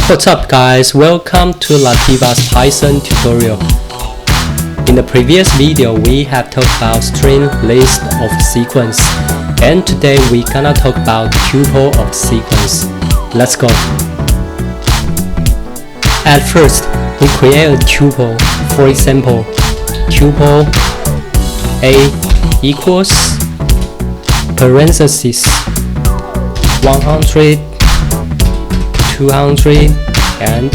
What's up guys, welcome to Lativa's Python tutorial. In the previous video we have talked about string list of sequence, and today we gonna talk about tuple of sequence. Let's go. At first, we create a tuple. For example, tuple A equals parentheses 100, 200 and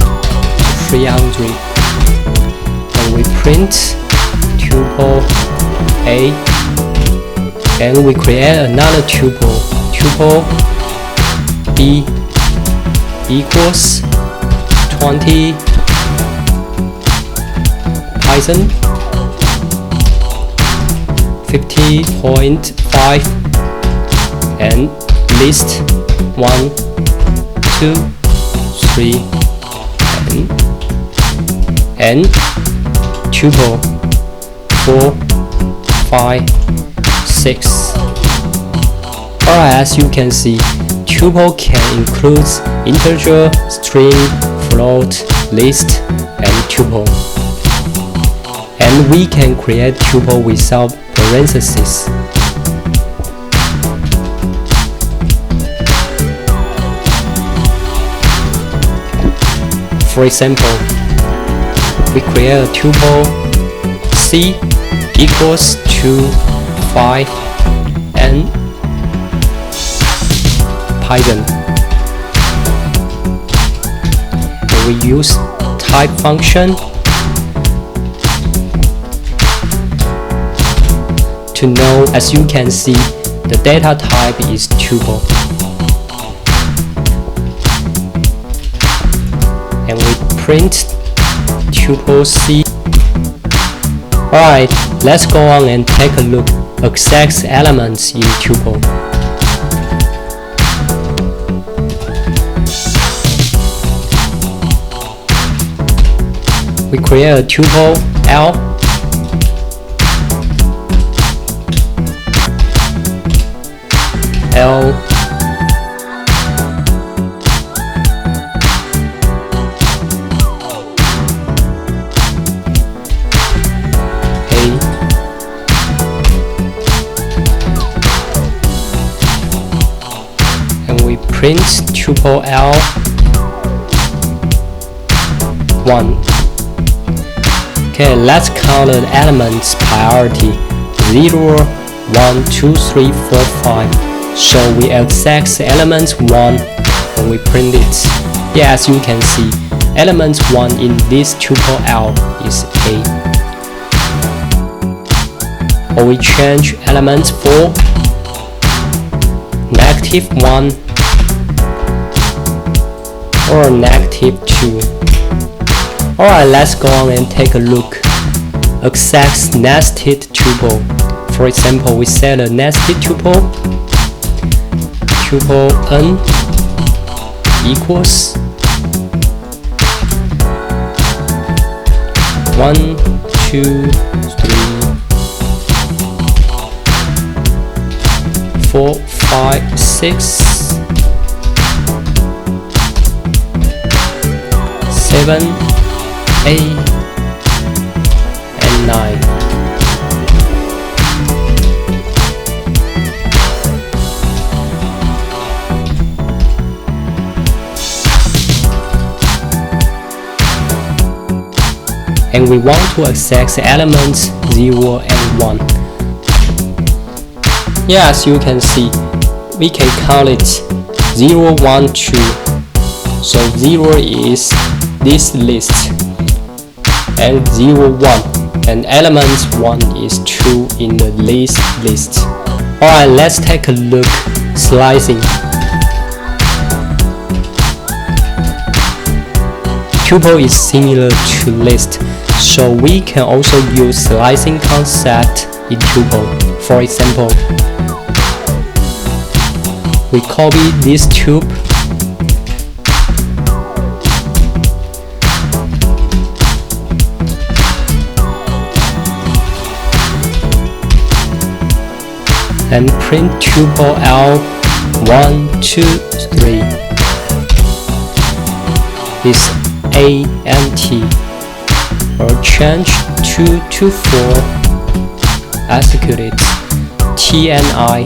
300, and we print tuple A, and we create another tuple, tuple B equals 20, Python 50.5 and list 1, 2, 3 and tuple 4, 5, 6. Alright, as you can see, tuple can include integer, string, float, list, and tuple. And we can create tuple without parentheses. For example, we create a tuple C equals to 5 and Python. And we use type function to know, as you can see, the data type is tuple. And we print tuple C. Alright, let's go on and take a look at exact elements in tuple. We create a tuple L, print tuple L 1. Okay, let's count the elements priority 0, 1, 2, 3, 4, 5. So we access element 1 when we print it. Yeah, as you can see, element 1 in this tuple L is A. Or we change element 4, -1 or -2. Alright, let's go on and take a look. Access nested tuple. For example, we set a nested tuple N equals 1, 2, 3, 4, 5, 6, 7, 8, and 9. And we want to access elements 0 and 1. Yeah, as you can see, we can count it 0, 1, 2. So 0 is this list, and 0, 1, and element 1 is 2 in the list. Alright, let's take a look. Slicing. Tuple is similar to list, so we can also use slicing concept in tuple. For example, we copy this tuple and print tuple L123 is A and T, or change 224, execute it, T and I,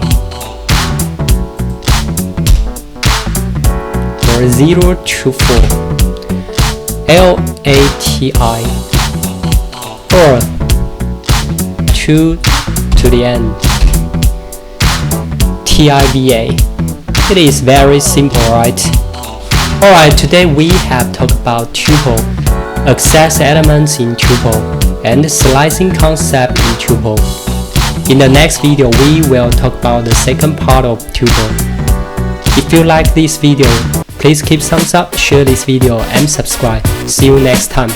or 024, LATI, or 2 to the end, TIVA. It is very simple, right? Alright, today we have talked about tuple, access elements in tuple, and slicing concept in tuple. In the next video, we will talk about the second part of tuple. If you like this video, please keep thumbs up, share this video, and subscribe. See you next time.